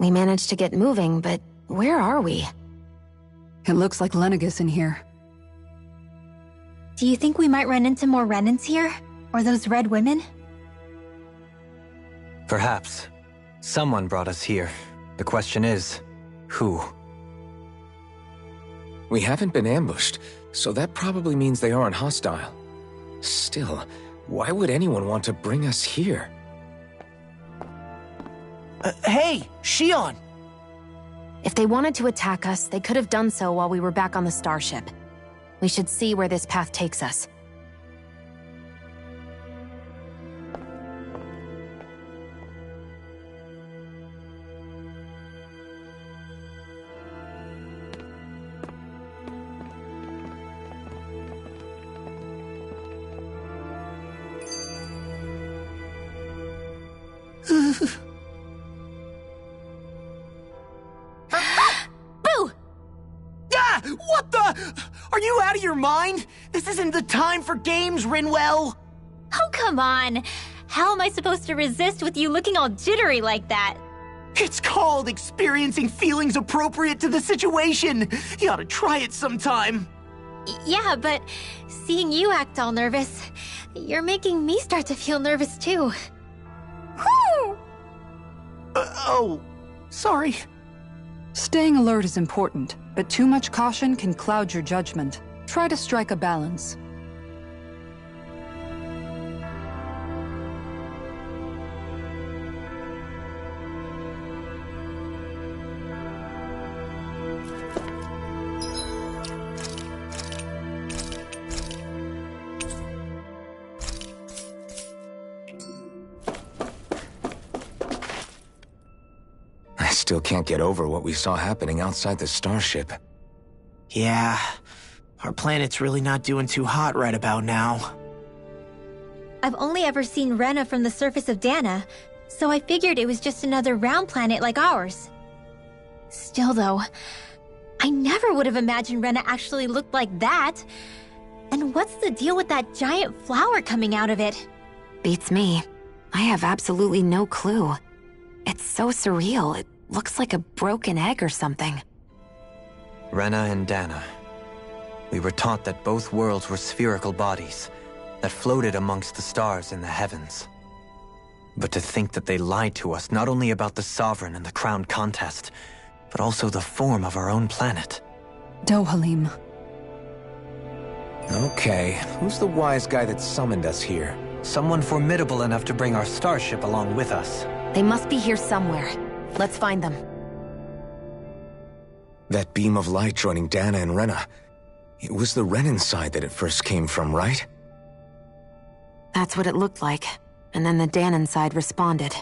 We managed to get moving, but where are we? It looks like Lenegis in here. Do you think we might run into more Renans here? Or those red women? Perhaps. Someone brought us here. The question is, who? We haven't been ambushed, so that probably means they aren't hostile. Still, why would anyone want to bring us here? Hey, Shion! If they wanted to attack us, they could have done so while we were back on the starship. We should see where this path takes us. What the? Are you out of your mind? This isn't the time for games, Rinwell! Oh, come on. How am I supposed to resist with you looking all jittery like that? It's called experiencing feelings appropriate to the situation. You ought to try it sometime. Yeah, but seeing you act all nervous, you're making me start to feel nervous too. Oh, sorry. Staying alert is important, but too much caution can cloud your judgment. Try to strike a balance. I still can't get over what we saw happening outside the starship. Yeah, our planet's really not doing too hot right about now. I've only ever seen Rena from the surface of Dana, so I figured it was just another round planet like ours. Still though, I never would have imagined Rena actually looked like that. And what's the deal with that giant flower coming out of it? Beats me. I have absolutely no clue. It's so surreal. It looks like a broken egg or something. Rena and Dana. We were taught that both worlds were spherical bodies that floated amongst the stars in the heavens. But to think that they lied to us not only about the Sovereign and the Crown contest, but also the form of our own planet. Dohalim. Okay, who's the wise guy that summoned us here? Someone formidable enough to bring our starship along with us. They must be here somewhere. Let's find them. That beam of light joining Dana and Rena. It was the Renan side that it first came from, right? That's what it looked like. And then the Danon side responded.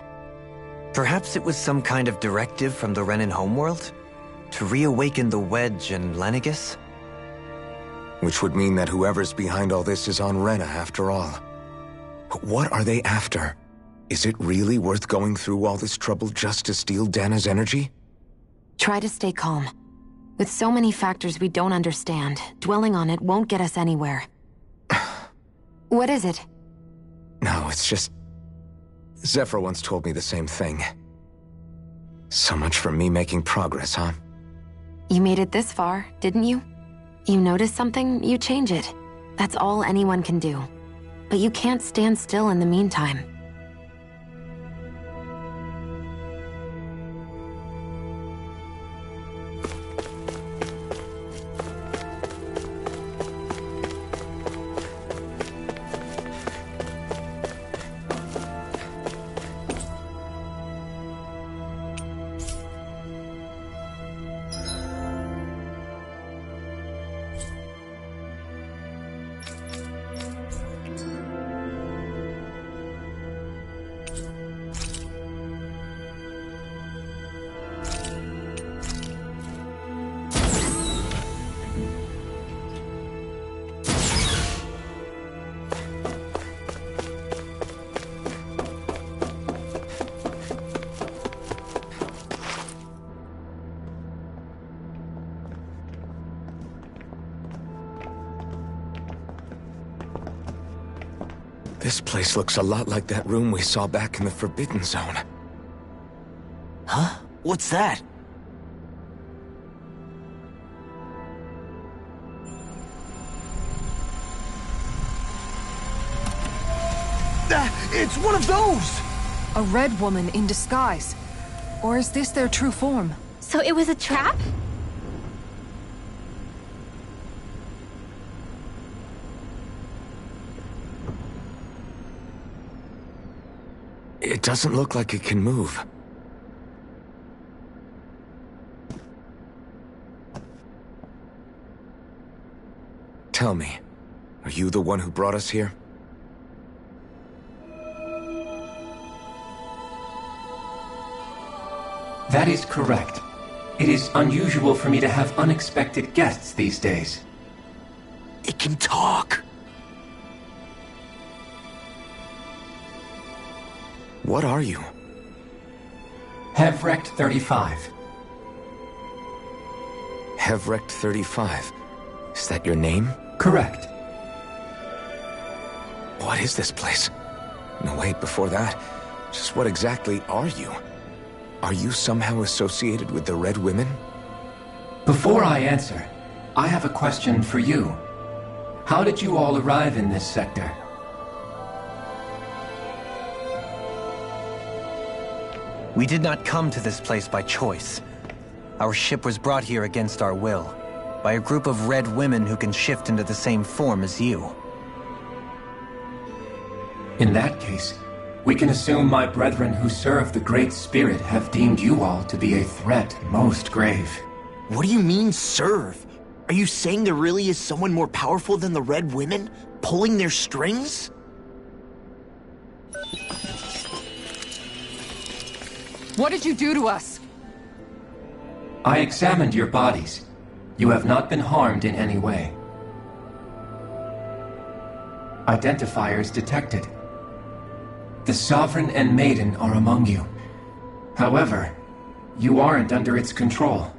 Perhaps it was some kind of directive from the Renan homeworld? To reawaken the Wedge and Lenegis? Which would mean that whoever's behind all this is on Rena after all. But what are they after? Is it really worth going through all this trouble just to steal Dana's energy? Try to stay calm. With so many factors we don't understand, dwelling on it won't get us anywhere. What is it? No, it's just... Zephyr once told me the same thing. So much for me making progress, huh? You made it this far, didn't you? You notice something, you change it. That's all anyone can do. But you can't stand still in the meantime. This place looks a lot like that room we saw back in the Forbidden Zone. Huh? What's that? It's one of those! A red woman in disguise. Or is this their true form? So it was a trap? It doesn't look like it can move. Tell me, are you the one who brought us here? That is correct. It is unusual for me to have unexpected guests these days. It can talk! What are you? Hevrecht 35. Hevrecht 35. Is that your name? Correct. What is this place? No, wait, before that, just what exactly are you? Are you somehow associated with the Red Women? Before I answer, I have a question for you. How did you all arrive in this sector? We did not come to this place by choice. Our ship was brought here against our will, by a group of red women who can shift into the same form as you. In that case, we can assume my brethren who serve the Great Spirit have deemed you all to be a threat most grave. What do you mean, serve? Are you saying there really is someone more powerful than the Red Women, pulling their strings? What did you do to us? I examined your bodies. You have not been harmed in any way. Identifiers detected. The Sovereign and Maiden are among you. However, you aren't under its control.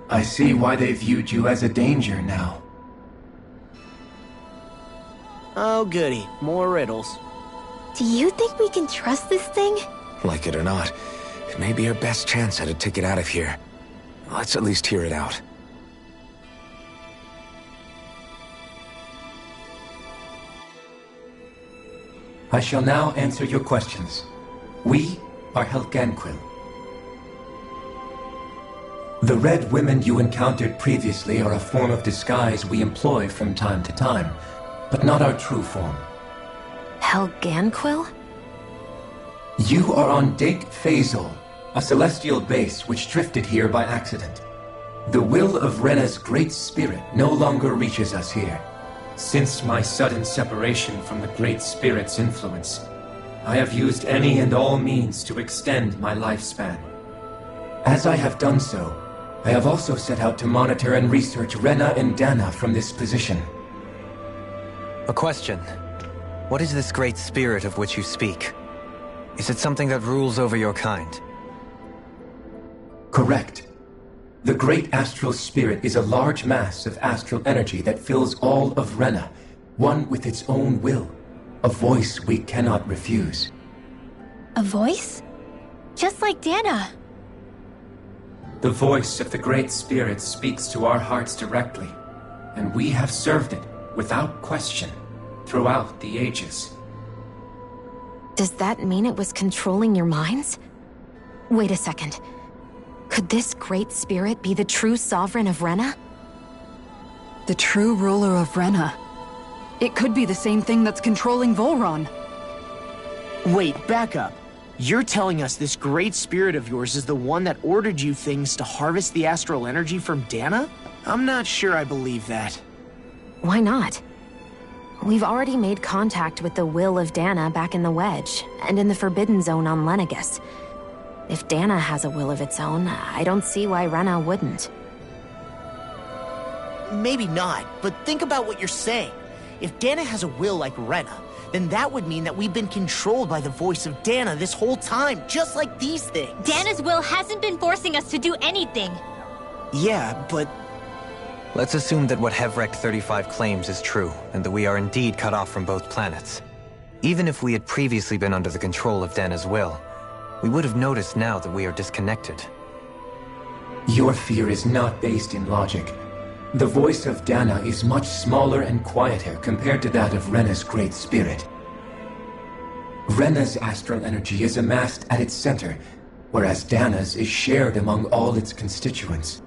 I see why they viewed you as a danger now. Oh goody, more riddles. Do you think we can trust this thing? Like it or not, it may be our best chance at a ticket out of here. Let's at least hear it out. I shall now answer your questions. We are Helganquil. The Red Women you encountered previously are a form of disguise we employ from time to time, but not our true form. Helganquil? You are on Dake Phasol, a celestial base which drifted here by accident. The will of Rena's Great Spirit no longer reaches us here. Since my sudden separation from the Great Spirit's influence, I have used any and all means to extend my lifespan. As I have done so, I have also set out to monitor and research Rena and Dana from this position. A question. What is this Great Spirit of which you speak? Is it something that rules over your kind? Correct. The Great Astral Spirit is a large mass of astral energy that fills all of Rena, one with its own will, a voice we cannot refuse. A voice? Just like Dana. The voice of the Great Spirit speaks to our hearts directly, and we have served it, without question, throughout the ages. Does that mean it was controlling your minds? Wait a second. Could this Great Spirit be the true sovereign of Rena? The true ruler of Rena. It could be the same thing that's controlling Volron. Wait, back up. You're telling us this Great Spirit of yours is the one that ordered you things to harvest the astral energy from Dana? I'm not sure I believe that. Why not? We've already made contact with the will of Dana back in the Wedge, and in the Forbidden Zone on Lenegus. If Dana has a will of its own, I don't see why Rena wouldn't. Maybe not, but think about what you're saying. If Dana has a will like Rena, then that would mean that we've been controlled by the voice of Dana this whole time, just like these things. Dana's will hasn't been forcing us to do anything. Yeah, but... Let's assume that what Hevrek 35 claims is true, and that we are indeed cut off from both planets. Even if we had previously been under the control of Dana's will, we would have noticed now that we are disconnected. Your fear is not based in logic. The voice of Dana is much smaller and quieter compared to that of Rena's Great Spirit. Rena's astral energy is amassed at its center, whereas Dana's is shared among all its constituents.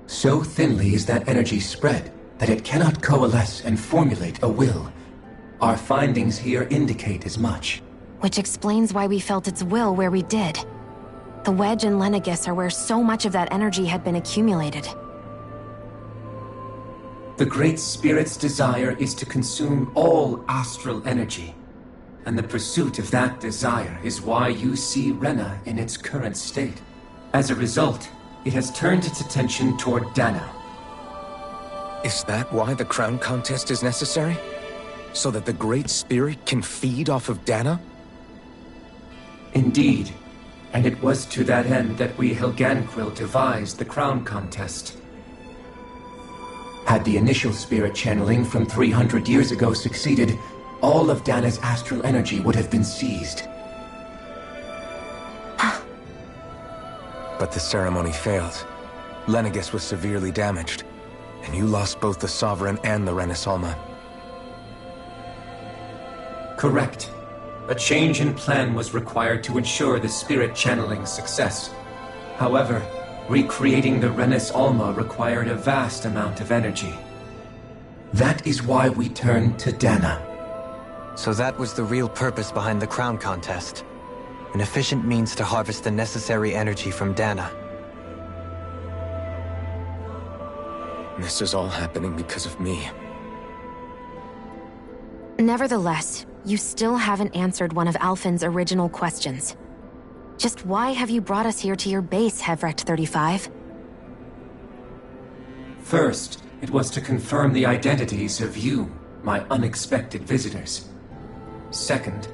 So thinly is that energy spread that it cannot coalesce and formulate a will. Our findings here indicate as much. Which explains why we felt its will where we did. The Wedge and Lenegus are where so much of that energy had been accumulated. The Great Spirit's desire is to consume all astral energy. And the pursuit of that desire is why you see Rena in its current state. As a result, it has turned its attention toward Dana. Is that why the crown contest is necessary? So that the Great Spirit can feed off of Dana? Indeed. And it was to that end that we Helganquil devised the crown contest. Had the initial spirit channeling from 300 years ago succeeded, all of Dana's astral energy would have been seized. But the ceremony failed. Lenegus was severely damaged, and you lost both the Sovereign and the Renasalma. Correct. A change in plan was required to ensure the spirit channeling success. However, recreating the Renis Alma required a vast amount of energy. That is why we turned to Dana. So that was the real purpose behind the crown contest. An efficient means to harvest the necessary energy from Dana. This is all happening because of me. Nevertheless, you still haven't answered one of Alphen's original questions. Just why have you brought us here to your base, Hevrek 35? First, it was to confirm the identities of you, my unexpected visitors. Second,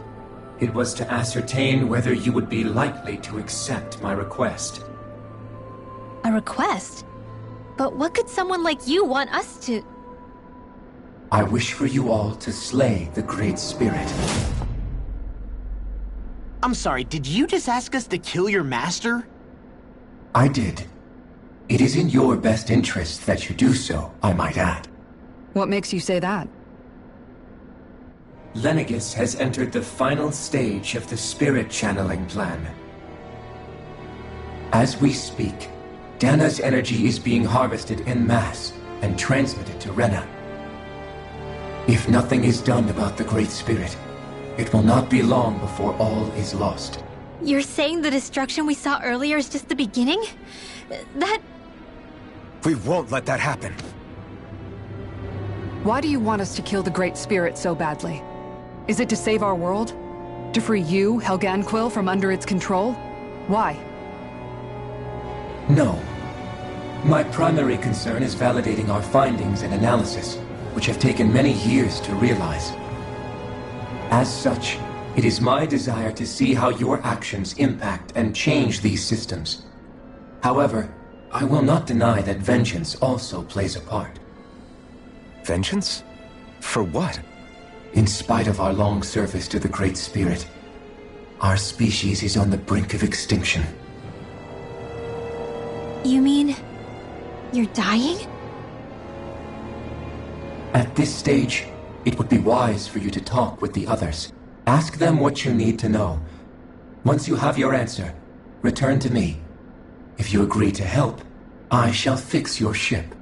it was to ascertain whether you would be likely to accept my request. A request? But what could someone like you want us to... I wish for you all to slay the Great Spirit. I'm sorry, did you just ask us to kill your master? I did. It is in your best interest that you do so, I might add. What makes you say that? Lenegus has entered the final stage of the spirit channeling plan. As we speak, Dana's energy is being harvested en masse and transmitted to Rena. If nothing is done about the Great Spirit, it will not be long before all is lost. You're saying the destruction we saw earlier is just the beginning? We won't let that happen. Why do you want us to kill the Great Spirit so badly? Is it to save our world? To free you, Helganquil, from under its control? Why? No. My primary concern is validating our findings and analysis, which have taken many years to realize. As such, it is my desire to see how your actions impact and change these systems. However, I will not deny that vengeance also plays a part. Vengeance? For what? In spite of our long service to the Great Spirit, our species is on the brink of extinction. You mean... you're dying? At this stage, it would be wise for you to talk with the others. Ask them what you need to know. Once you have your answer, return to me. If you agree to help, I shall fix your ship.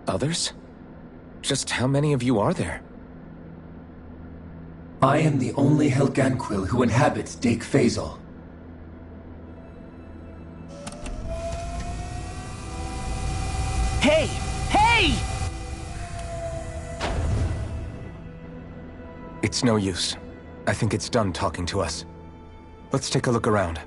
Others? Just how many of you are there? I am the only Helganquil who inhabits Dake Phasal. Hey! Hey! It's no use. I think it's done talking to us. Let's take a look around.